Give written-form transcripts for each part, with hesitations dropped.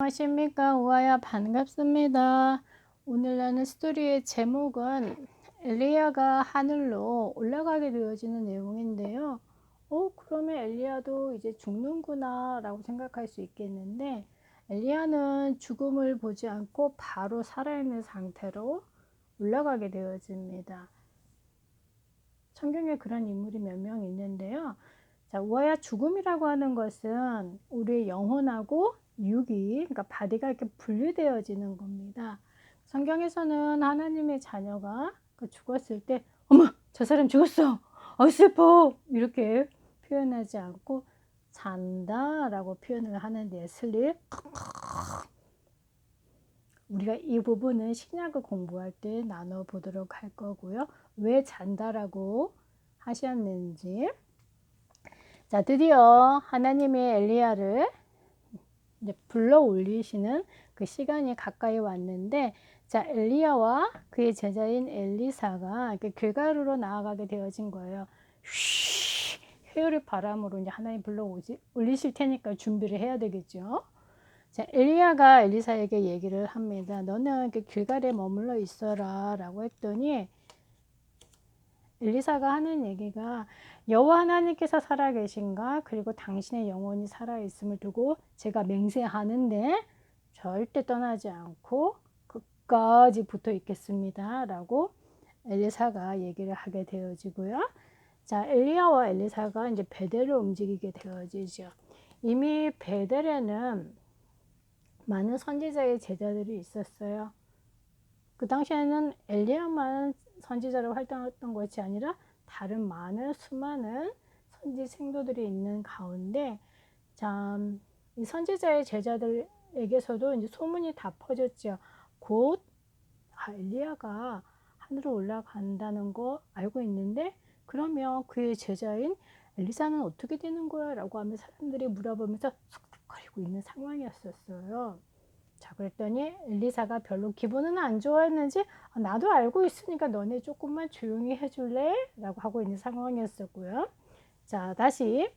안녕하십니까. 우아야 반갑습니다. 오늘 나눈 스토리의 제목은 엘리야가 하늘로 올라가게 되어지는 내용인데요. 그러면 엘리야도 이제 죽는구나 라고 생각할 수 있겠는데, 엘리야는 죽음을 보지 않고 바로 살아있는 상태로 올라가게 되어집니다. 성경에 그런 인물이 몇 명 있는데요. 자, 우아야 죽음이라고 하는 것은 우리의 영혼하고 육이, 그러니까 바디가 이렇게 분리되어지는 겁니다. 성경에서는 하나님의 자녀가 죽었을 때, 어머, 저 사람 죽었어. 슬퍼. 이렇게 표현하지 않고 잔다라고 표현을 하는데, 슬립. 우리가 이 부분은 신약을 공부할 때 나눠보도록 할 거고요. 왜 잔다라고 하셨는지. 자, 드디어 하나님의 엘리야를 이제 불러 올리시는 그 시간이 가까이 왔는데, 자, 엘리야와 그의 제자인 엘리사가 이렇게 길가루로 나아가게 되어진 거예요. 회오리 바람으로 이제 하나님 불러 올리실 테니까 준비를 해야 되겠죠. 자, 엘리야가 엘리사에게 얘기를 합니다. 너는 길갈에 머물러 있어라 라고 했더니, 엘리사가 하는 얘기가 여호와 하나님께서 살아계신가, 그리고 당신의 영혼이 살아있음을 두고 제가 맹세하는데 절대 떠나지 않고 끝까지 붙어 있겠습니다 라고 엘리사가 얘기를 하게 되어지고요. 자, 엘리야와 엘리사가 이제 베델을 움직이게 되어지죠. 이미 베델에는 많은 선지자의 제자들이 있었어요. 그 당시에는 엘리야만 선지자로 활동했던 것이 아니라 다른 많은 수많은 선지 생도들이 있는 가운데, 참 이 선지자의 제자들에게서도 이제 소문이 다 퍼졌죠. 곧 엘리야가 하늘로 올라간다는 거 알고 있는데, 그러면 그의 제자인 엘리사는 어떻게 되는 거야? 라고 하면 사람들이 물어보면서 쑥덕거리고 있는 상황이었었어요. 자, 그랬더니 엘리사가 별로 기분은 안 좋아했는지, 나도 알고 있으니까 너네 조금만 조용히 해줄래? 라고 하고 있는 상황이었었고요. 자, 다시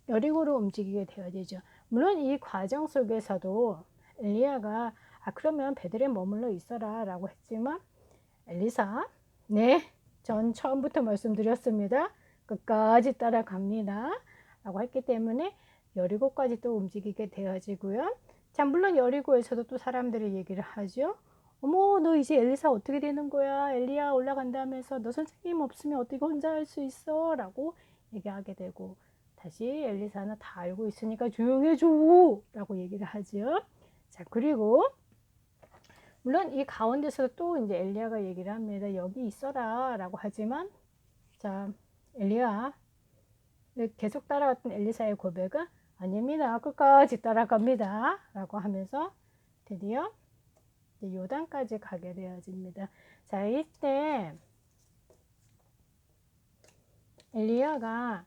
여리고로 움직이게 되어지죠. 물론 이 과정 속에서도 엘리야가 그러면 베들에 머물러 있어라 라고 했지만, 엘리사, 네, 전 처음부터 말씀드렸습니다. 끝까지 따라갑니다 라고 했기 때문에 여리고까지 또 움직이게 되어지고요. 자, 물론 여리고에서도 또 사람들이 얘기를 하죠. 어머, 너 이제 엘리사 어떻게 되는 거야? 엘리야 올라간다면서 너 선생님 없으면 어떻게 혼자 할 수 있어? 라고 얘기하게 되고, 다시 엘리사는 다 알고 있으니까 조용해줘 라고 얘기를 하죠. 자, 그리고 물론 이 가운데서 또 이제 엘리야가 얘기를 합니다. 여기 있어라 라고 하지만, 자, 엘리야 계속 따라갔던 엘리사의 고백은 아닙니다. 끝까지 따라갑니다 라고 하면서 드디어 요단까지 가게 되어집니다. 자, 이때 엘리야가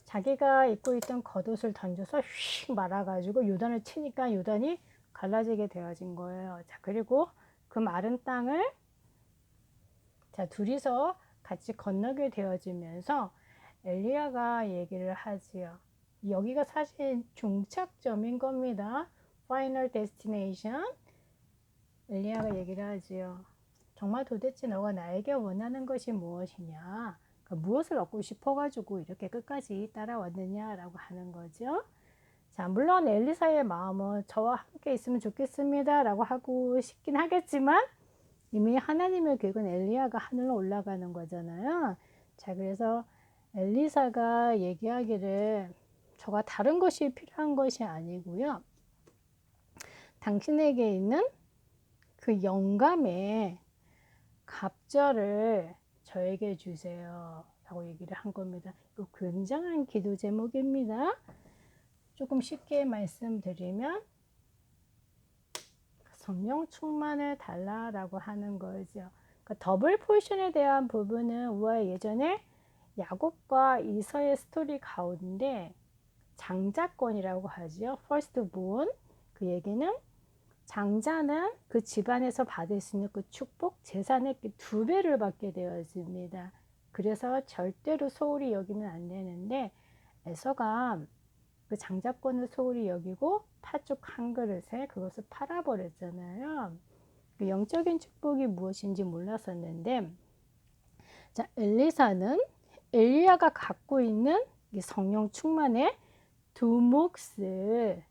자기가 입고 있던 겉옷을 던져서 휙 말아가지고 요단을 치니까 요단이 갈라지게 되어진 거예요. 자, 그리고 그 마른 땅을 자, 둘이서 같이 건너게 되어지면서 엘리야가 얘기를 하지요. 여기가 사실 종착점인 겁니다. Final Destination. 엘리야가 얘기를 하지요. 정말 도대체 너가 나에게 원하는 것이 무엇이냐? 무엇을 얻고 싶어가지고 이렇게 끝까지 따라왔느냐라고 하는 거죠. 자, 물론 엘리사의 마음은 저와 함께 있으면 좋겠습니다 라고 하고 싶긴 하겠지만, 이미 하나님의 계획은 엘리야가 하늘로 올라가는 거잖아요. 자, 그래서 엘리사가 얘기하기를 저가 다른 것이 필요한 것이 아니고요. 당신에게 있는 그 영감의 갑절을 저에게 주세요 라고 얘기를 한 겁니다. 이거 굉장한 기도 제목입니다. 조금 쉽게 말씀드리면 성령 충만을 달라라고 하는 거죠. 그러니까 더블 포션에 대한 부분은 우와 예전에 야곱과 이서의 스토리 가운데 장자권이라고 하죠. First born. 그 얘기는 장자는 그 집안에서 받을 수 있는 그 축복, 재산의 2배를 받게 되어집니다. 그래서 절대로 소홀히 여기면 안 되는데, 에서가 그 장자권을 소홀히 여기고 팥죽 한 그릇에 그것을 팔아버렸잖아요. 그 영적인 축복이 무엇인지 몰랐었는데, 자, 엘리사는 엘리야가 갖고 있는 이 성령 충만의 두 몫을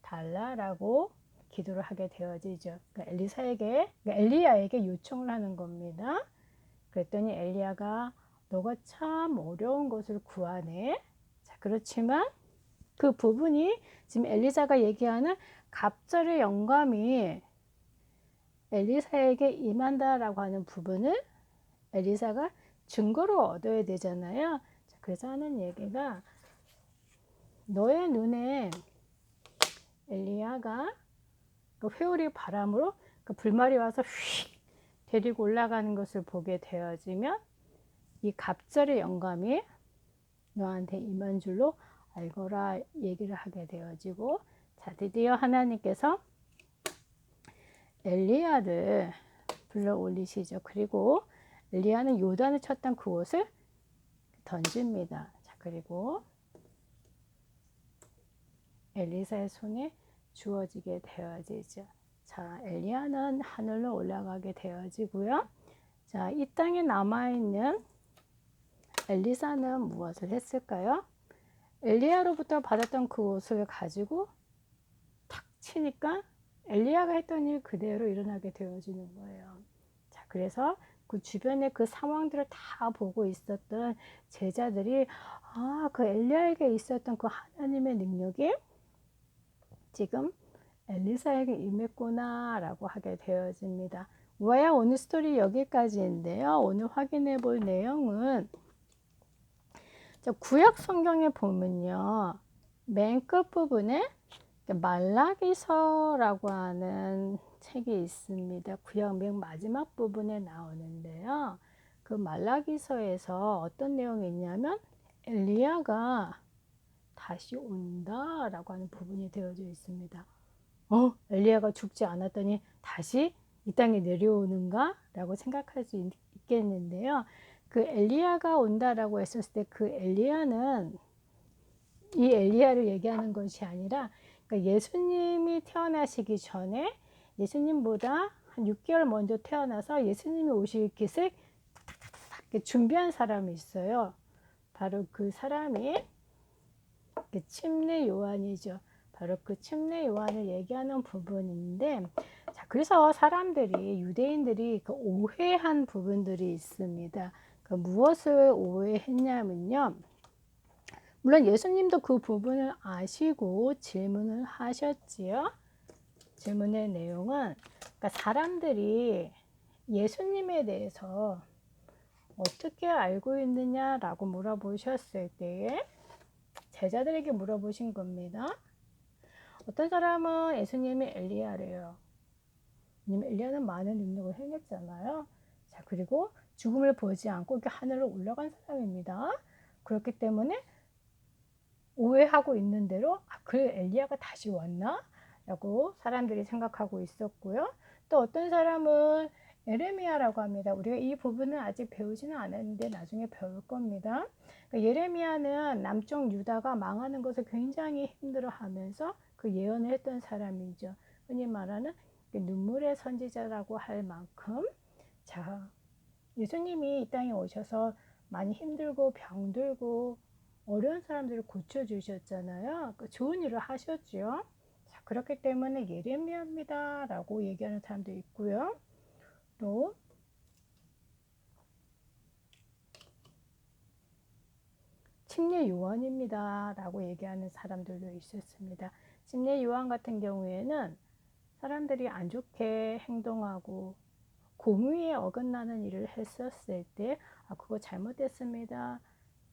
달라라고 기도를 하게 되어지죠. 그러니까 엘리야에게 요청을 하는 겁니다. 그랬더니 엘리야가 너가 참 어려운 것을 구하네. 자, 그렇지만 그 부분이 지금 엘리사가 얘기하는 갑절의 영감이 엘리사에게 임한다라고 하는 부분을 엘리사가 증거로 얻어야 되잖아요. 자, 그래서 하는 얘기가 너의 눈에 엘리야가 그 회오리 바람으로 그 불말이 와서 휙 데리고 올라가는 것을 보게 되어지면 이 갑절의 영감이 너한테 임한 줄로 알거라 얘기를 하게 되어지고, 자, 드디어 하나님께서 엘리야를 불러 올리시죠. 그리고 엘리야는 요단을 쳤던 그 옷을 던집니다. 자, 그리고 엘리사의 손에 주어지게 되어지죠. 자, 엘리야는 하늘로 올라가게 되어지고요. 자, 이 땅에 남아있는 엘리사는 무엇을 했을까요? 엘리야로부터 받았던 그 옷을 가지고 탁 치니까 엘리야가 했던 일 그대로 일어나게 되어지는 거예요. 자, 그래서 그 주변의 그 상황들을 다 보고 있었던 제자들이 그 엘리야에게 있었던 그 하나님의 능력이 지금 엘리사에게 임했구나 라고 하게 되어집니다. 왜 오늘 스토리 여기까지인데요. 오늘 확인해 볼 내용은 구약 성경에 보면요, 맨 끝부분에 말라기서라고 하는 책이 있습니다. 구약 맨 마지막 부분에 나오는데요. 그 말라기서에서 어떤 내용이 있냐면 엘리야가 다시 온다라고 하는 부분이 되어져 있습니다. 엘리야가 죽지 않았더니 다시 이 땅에 내려오는가? 라고 생각할 수 있겠는데요. 그 엘리야가 온다라고 했었을 때 그 엘리야는 이 엘리야를 얘기하는 것이 아니라, 그러니까 예수님이 태어나시기 전에 예수님보다 한 6개월 먼저 태어나서 예수님이 오실 것을 준비한 사람이 있어요. 바로 그 사람이 침례 요한이죠. 바로 그 침례 요한을 얘기하는 부분인데, 자, 그래서 사람들이, 유대인들이 그 오해한 부분들이 있습니다. 그 무엇을 오해했냐면요. 물론 예수님도 그 부분을 아시고 질문을 하셨지요. 질문의 내용은, 그러니까 사람들이 예수님에 대해서 어떻게 알고 있느냐라고 물어보셨을 때에 제자들에게 물어보신 겁니다. 어떤 사람은 예수님이 엘리야래요. 왜냐면 엘리야는 많은 능력을 행했잖아요. 자, 그리고 죽음을 보지 않고 이렇게 하늘로 올라간 사람입니다. 그렇기 때문에 오해하고 있는 대로 그래 엘리야가 다시 왔나? 라고 사람들이 생각하고 있었고요. 또 어떤 사람은 예레미야라고 합니다. 우리가 이 부분은 아직 배우지는 않았는데 나중에 배울 겁니다. 그러니까 예레미야는 남쪽 유다가 망하는 것을 굉장히 힘들어하면서 그 예언을 했던 사람이죠. 흔히 말하는 눈물의 선지자라고 할 만큼, 자, 예수님이 이 땅에 오셔서 많이 힘들고 병들고 어려운 사람들을 고쳐주셨잖아요. 좋은 일을 하셨죠. 자, 그렇기 때문에 예레미야입니다 라고 얘기하는 사람도 있고요. 또 침례 요한입니다 라고 얘기하는 사람들도 있었습니다. 침례 요한 같은 경우에는 사람들이 안 좋게 행동하고 공의에 어긋나는 일을 했었을 때 그거 잘못됐습니다.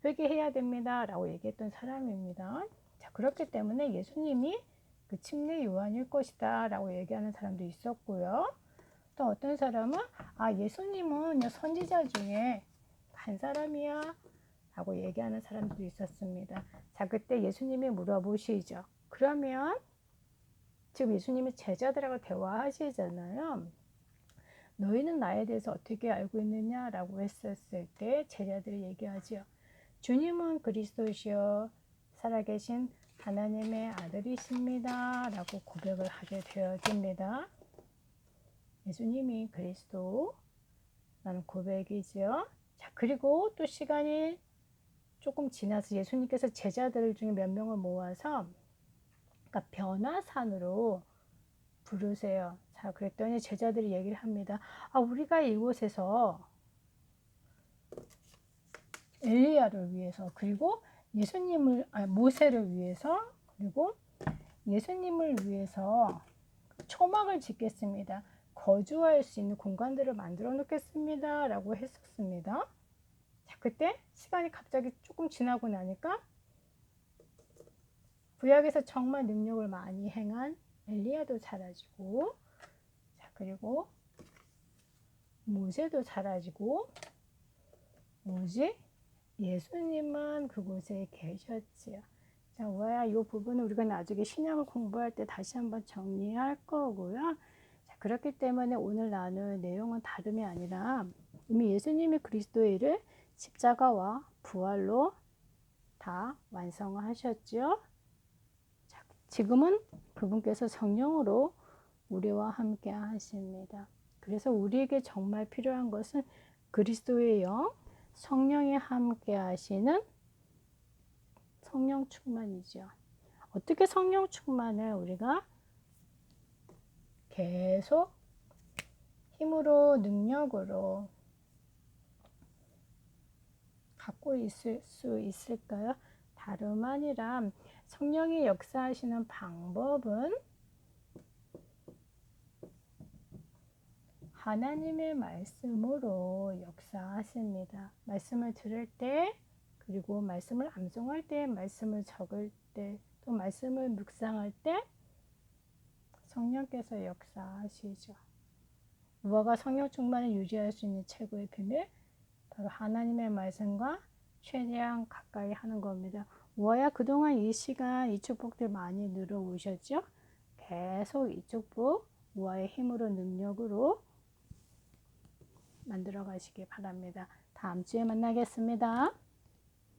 회개해야 됩니다. 라고 얘기했던 사람입니다. 자, 그렇기 때문에 예수님이 그 침례 요한일 것이다 라고 얘기하는 사람도 있었고요. 또 어떤 사람은 예수님은 선지자 중에 한 사람이야 라고 얘기하는 사람도 있었습니다. 자, 그때 예수님이 물어보시죠. 그러면 지금 예수님이 제자들하고 대화하시잖아요. 너희는 나에 대해서 어떻게 알고 있느냐라고 했었을 때 제자들이 얘기하죠. 주님은 그리스도시요 살아계신 하나님의 아들이십니다 라고 고백을 하게 되어집니다. 예수님이 그리스도라는 고백이죠. 자, 그리고 또 시간이 조금 지나서 예수님께서 제자들 중에 몇 명을 모아서 그러니까 변화산으로 부르세요. 자, 그랬더니 제자들이 얘기를 합니다. 우리가 이곳에서 엘리야를 위해서, 그리고 모세를 위해서, 그리고 예수님을 위해서 초막을 짓겠습니다. 거주할 수 있는 공간들을 만들어 놓겠습니다 라고 했었습니다. 자, 그때 시간이 갑자기 조금 지나고 나니까 구약에서 정말 능력을 많이 행한 엘리야도 사라지고, 자, 그리고 모세도 사라지고, 오직 예수님은 그곳에 계셨지요. 자, 이 부분은 우리가 나중에 신약을 공부할 때 다시 한번 정리할 거고요. 자, 그렇기 때문에 오늘 나눌 내용은 다름이 아니라 이미 예수님이 그리스도의 일을 십자가와 부활로 다 완성하셨죠. 자, 지금은 그분께서 성령으로 우리와 함께 하십니다. 그래서 우리에게 정말 필요한 것은 그리스도의 영, 성령이 함께 하시는 성령 충만이죠. 어떻게 성령 충만을 우리가 계속 힘으로, 능력으로 갖고 있을 수 있을까요? 다름 아니라 성령이 역사하시는 방법은 하나님의 말씀으로 역사하십니다. 말씀을 들을 때, 그리고 말씀을 암송할 때, 말씀을 적을 때, 또 말씀을 묵상할 때 성령께서 역사하시죠. 무화과 성령 충만을 유지할 수 있는 최고의 비밀, 바로 하나님의 말씀과 최대한 가까이 하는 겁니다. 우아야 그동안 이 시간 이 축복들 많이 늘어오셨죠? 계속 이 축복 우아의 힘으로 능력으로 만들어 가시기 바랍니다. 다음 주에 만나겠습니다.